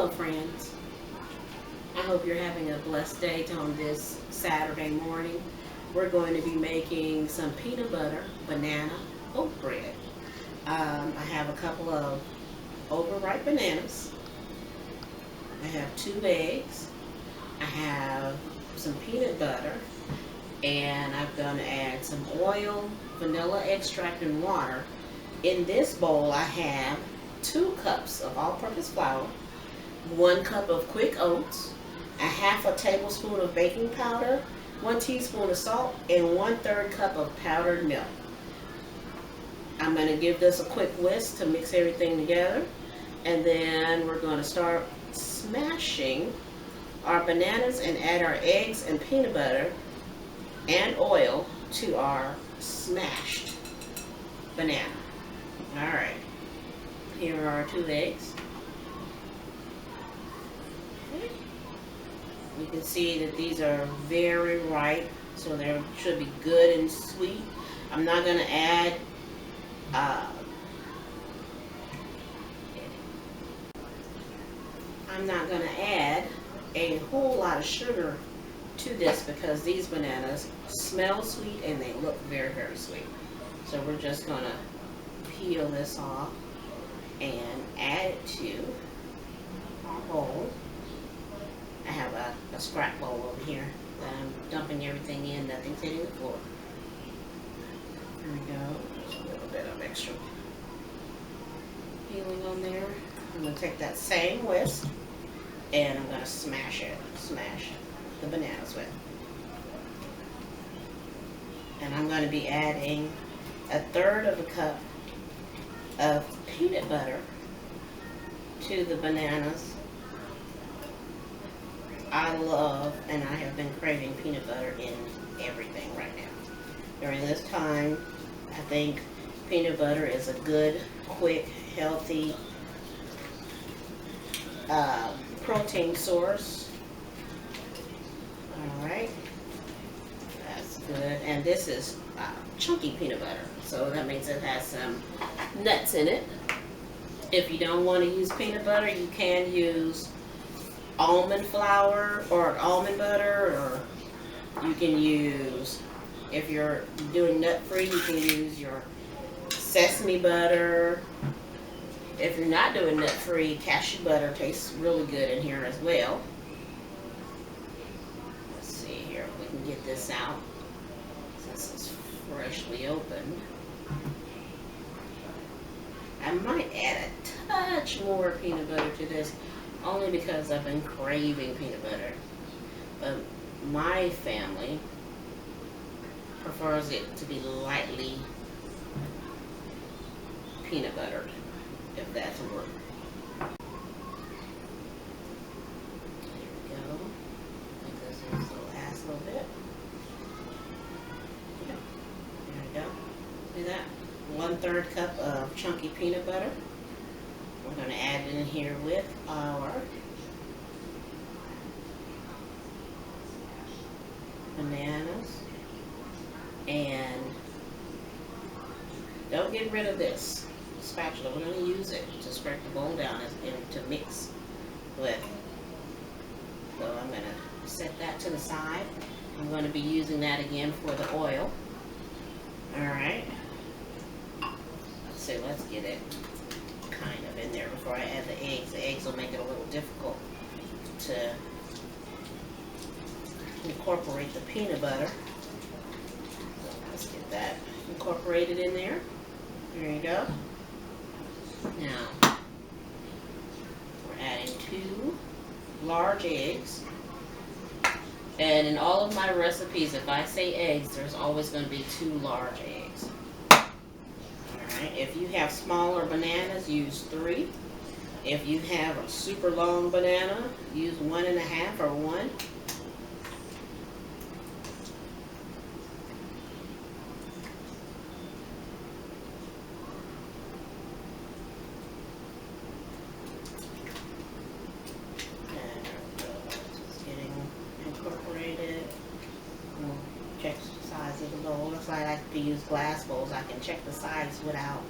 Hello friends, I hope you're having a blessed day on this Saturday morning. We're going to be making some peanut butter banana oat bread. I have a couple of overripe bananas. I have 2 eggs. I have some peanut butter, and I'm going to add some oil, vanilla extract, and water. In this bowl I have 2 cups of all-purpose flour, 1 cup of quick oats, a half a tablespoon of baking powder, 1 teaspoon of salt, and 1/3 cup of powdered milk. I'm going to give this a quick whisk to mix everything together, and then we're going to start smashing our bananas and add our eggs and peanut butter and oil to our smashed banana. Alright, here are our 2 eggs. Okay. You can see that these are very ripe, so they should be good and sweet. I'm not going to add a whole lot of sugar to this because these bananas smell sweet and they look very, very sweet. So we're just going to peel this off and add it to our bowl. I have a scrap bowl over here that I'm dumping everything in. Nothing's hitting the floor. There we go. Just a little bit of extra peeling on there. I'm going to take that same whisk and I'm going to smash the bananas with. And I'm going to be adding 1/3 of a cup of peanut butter to the bananas. I love, and I have been craving peanut butter in everything right now. During this time, I think peanut butter is a good, quick, healthy protein source. Alright, that's good. And this is chunky peanut butter, so that means it has some nuts in it. If you don't want to use peanut butter, you can use almond flour or almond butter, or you can use, if you're doing nut free, you can use your sesame butter. If you're not doing nut free, cashew butter tastes really good in here as well. Let's see here if we can get this out since it's freshly opened. I might add a touch more peanut butter to this, only because I've been craving peanut butter. But my family prefers it to be lightly peanut buttered, if that's a word. There we go. I think this is the last little bit. Yeah. There we go. See that? 1/3 cup of chunky peanut butter. We're going to add it in here with our bananas. And don't get rid of this spatula. We're going to use it to scrape the bowl down and to mix with. So I'm going to set that to the side. I'm going to be using that again for the oil. Alright. So let's get it kind of in there before I add the eggs. The eggs will make it a little difficult to incorporate the peanut butter. So let's get that incorporated in there. There you go. Now, we're adding 2 large eggs. And in all of my recipes, if I say eggs, there's always going to be 2 large eggs. If you have smaller bananas, use 3. If you have a super long banana, use 1.5 or 1. Just getting incorporated. Check the size of the bowl. Looks like I like to use glass bowls. I can check the size without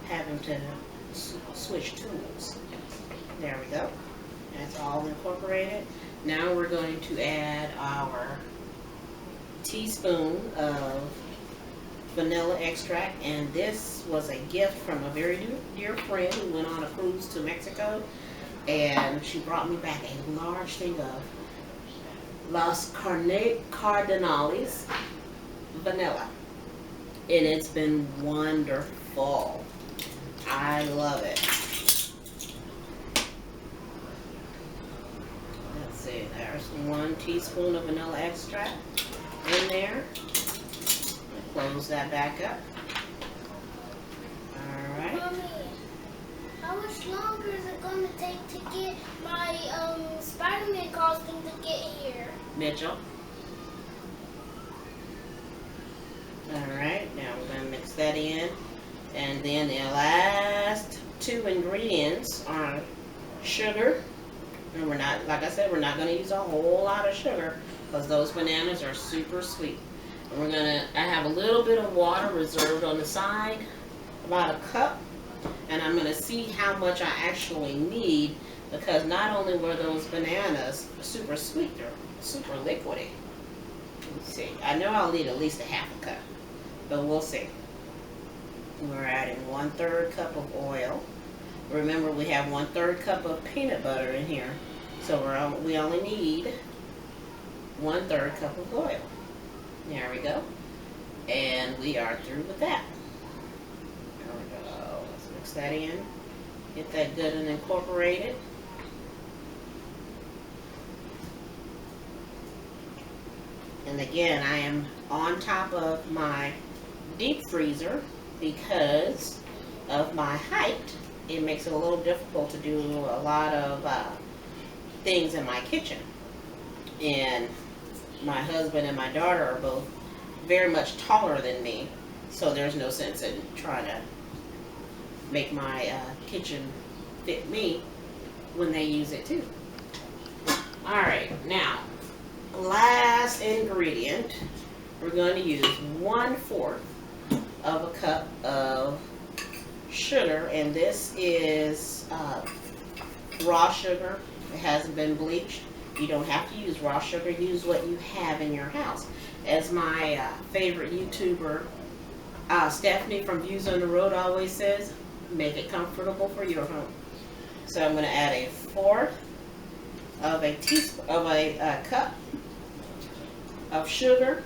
having to switch tools. There we go. That's all incorporated. Now we're going to add our teaspoon of vanilla extract, and this was a gift from a very dear friend who went on a cruise to Mexico, and she brought me back a large thing of Los Cardenales vanilla, and it's been wonderful. I love it. Let's see, there's 1 teaspoon of vanilla extract in there. Close that back up. Alright. Mommy, how much longer is it going to take to get my Spider-Man costume to get here? Mitchell. Alright, now we're going to mix that in. And then the last 2 ingredients are sugar. And we're not, like I said, we're not going to use a whole lot of sugar because those bananas are super sweet. And I have a little bit of water reserved on the side, about a cup, and I'm going to see how much I actually need, because not only were those bananas super sweet, they're super liquidy. Let's see, I know I'll need at least a half a cup, but we'll see. We're adding 1/3 cup of oil. Remember, we have 1/3 cup of peanut butter in here, so we only need 1/3 cup of oil. There we go. And we are through with that. There we go. Let's mix that in. Get that good and incorporated. And again, I am on top of my deep freezer because of my height. It makes it a little difficult to do a lot of things in my kitchen. And my husband and my daughter are both very much taller than me, so there's no sense in trying to make my kitchen fit me when they use it too. Alright, now, last ingredient, we're going to use 1/4 of a cup of sugar, and this is raw sugar. It hasn't been bleached. You don't have to use raw sugar. Use what you have in your house. As my favorite YouTuber, Stephanie from Views on the Road, always says, make it comfortable for your home. So I'm going to add 1/4 of a cup of sugar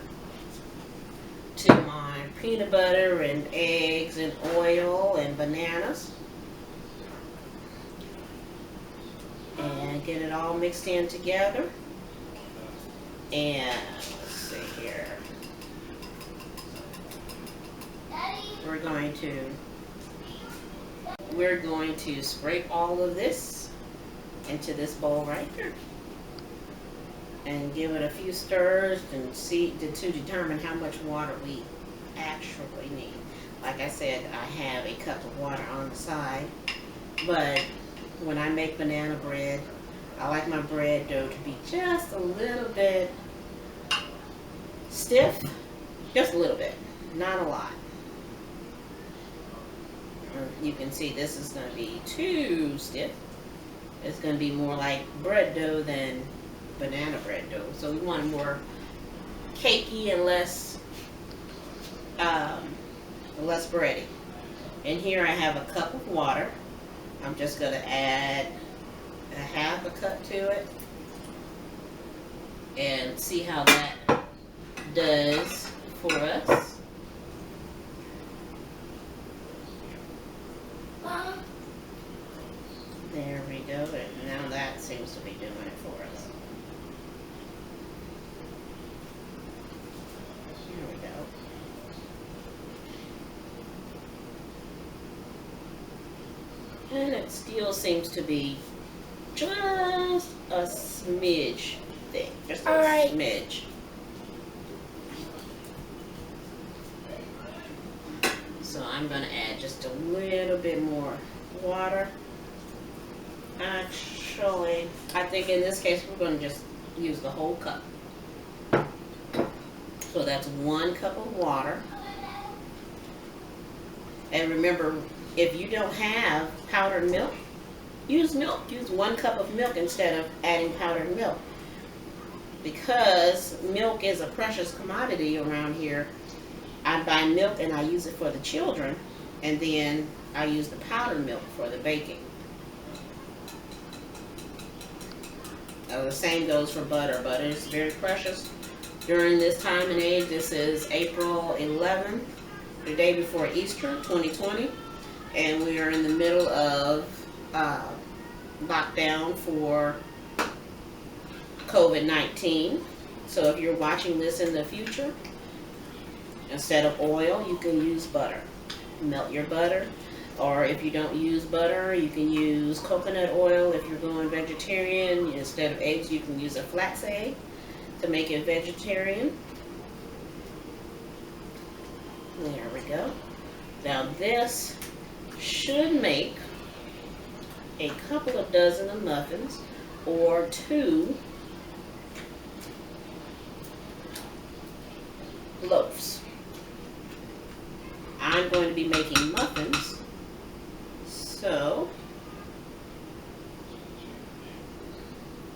to my peanut butter and eggs and oil and bananas. And get it all mixed in together. And let's see here. We're going to scrape all of this into this bowl right here. And give it a few stirs and see to determine how much water we actually need. Like I said, I have a cup of water on the side, but when I make banana bread, I like my bread dough to be just a little bit stiff, just a little bit, not a lot. You can see this is going to be too stiff. It's going to be more like bread dough than banana bread dough. So we want it more cakey and less bready. And here I have a cup of water. I'm just going to add a 1/2 cup to it and see how that does for us. There we go, and now that seems to be doing it for us. Here we go. And it still seems to be just a smidge thick, just a smidge. So I'm going to add just a little bit more water. Actually, I think in this case we're going to just use the whole cup. So that's 1 cup of water. And remember, If you don't have powdered milk, use milk. Use 1 cup of milk instead of adding powdered milk. Because milk is a precious commodity around here, I buy milk and I use it for the children, and then I use the powdered milk for the baking. The same goes for butter. Butter is very precious during this time and age. This is April 11th, the day before Easter 2020, and we are in the middle of lockdown for COVID-19. So if you're watching this in the future, instead of oil, you can use butter. Melt your butter. Or if you don't use butter, you can use coconut oil. If you're going vegetarian, instead of eggs, you can use a flax egg to make it vegetarian. There we go. Now this should make a couple of dozen of muffins, or 2 loaves. I'm going to be making muffins, so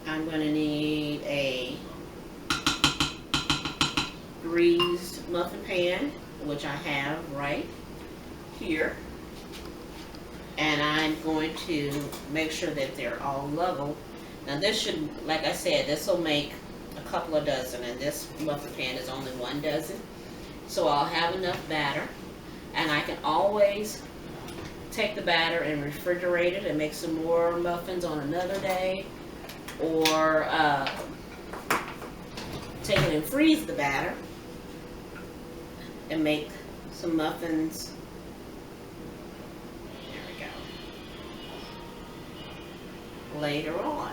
I'm going to need a greased muffin pan, which I have right here, and I'm going to make sure that they're all level. Now this should, like I said, this will make a couple of dozen, and this muffin pan is only 1 dozen, so I'll have enough batter, and I can always take the batter and refrigerate it and make some more muffins on another day, or take it and freeze the batter and make some muffins. There we go. Later on.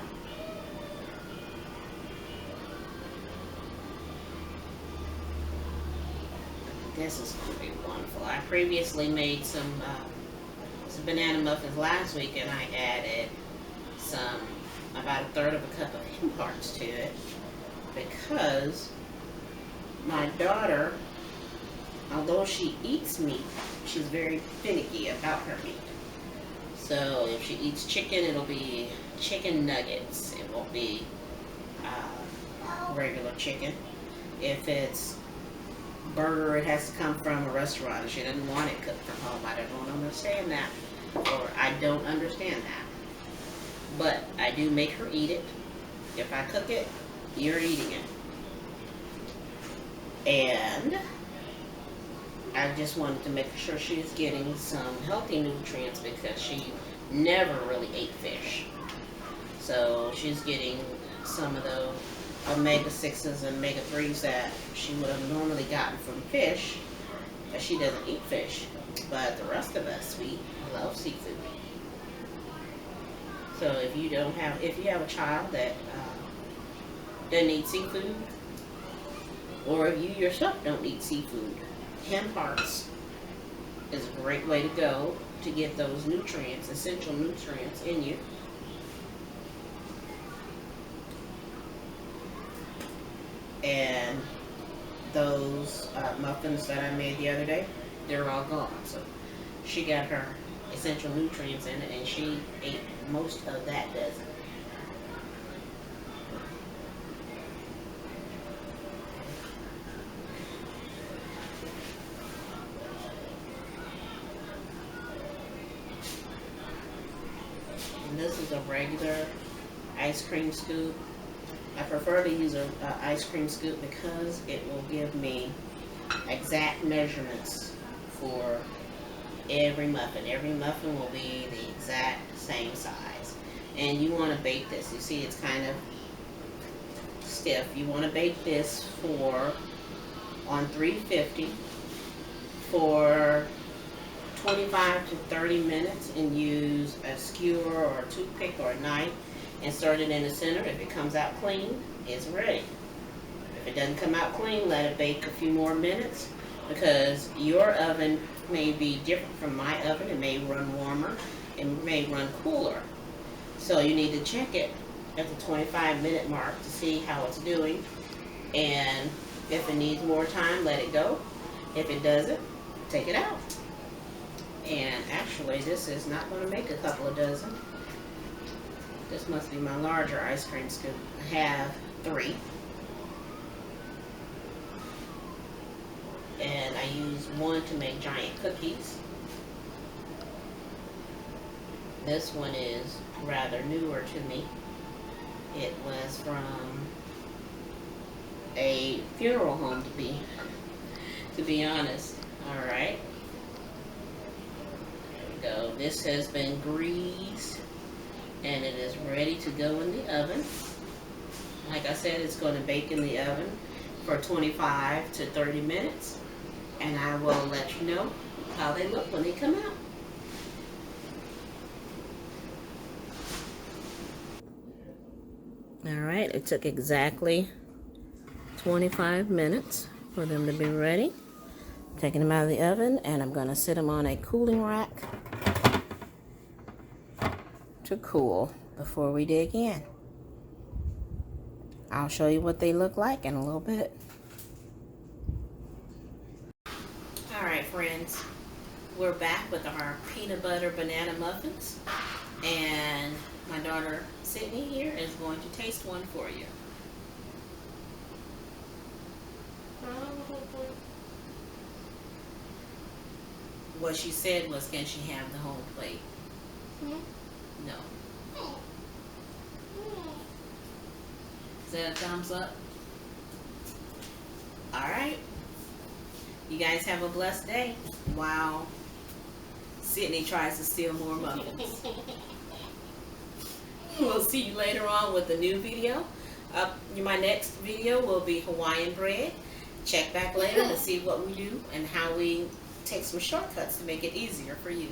This is going to be wonderful. I previously made some banana muffins last week, and I added about 1/3 of a cup of hen hearts to it, because my daughter, although she eats meat, she's very finicky about her meat. So if she eats chicken, it'll be chicken nuggets. It won't be regular chicken. If it's burger, it has to come from a restaurant. She doesn't want it cooked from home. I don't understand that, or I don't understand that. But I do make her eat it. If I cook it, you're eating it. And I just wanted to make sure she's getting some healthy nutrients, because she never really ate fish. So she's getting some of the omega-6s and omega-3s that she would have normally gotten from fish, but she doesn't eat fish. But the rest of us, we love seafood. So if you have a child that doesn't eat seafood, or if you yourself don't eat seafood, hen hearts is a great way to go to get those nutrients, essential nutrients in you. And those muffins that I made the other day, they're all gone. So she got her essential nutrients in it, and she ate most of that dozen. And this is a regular ice cream scoop. I prefer to use an ice cream scoop because it will give me exact measurements for every muffin. Every muffin will be the exact same size. And you want to bake this. You see it's kind of stiff. You want to bake this on 350 for 25 to 30 minutes, and use a skewer or a toothpick or a knife. Insert it in the center. If it comes out clean, it's ready. If it doesn't come out clean, let it bake a few more minutes, because your oven may be different from my oven. It may run warmer, it may run cooler. So you need to check it at the 25-minute mark to see how it's doing. And if it needs more time, let it go. If it doesn't, take it out. And actually, this is not going to make a couple of dozen. This must be my larger ice cream scoop. I have 3. And I use 1 to make giant cookies. This one is rather newer to me. It was from a funeral home, to be honest. All right. There we go. This has been greased and it is ready to go in the oven. Like I said, it's going to bake in the oven for 25 to 30 minutes. And I will let you know how they look when they come out. Alright, it took exactly 25 minutes for them to be ready. I'm taking them out of the oven and I'm going to sit them on a cooling rack to cool before we dig in. I'll show you what they look like in a little bit. Alright friends, we're back with our peanut butter banana muffins, and my daughter Sydney here is going to taste one for you. What she said was, can she have the whole plate? No. Is that a thumbs up? Alright. You guys have a blessed day while Sydney tries to steal more muffins. We'll see you later on with a new video. My next video will be Hawaiian bread. Check back later to see what we do and how we take some shortcuts to make it easier for you.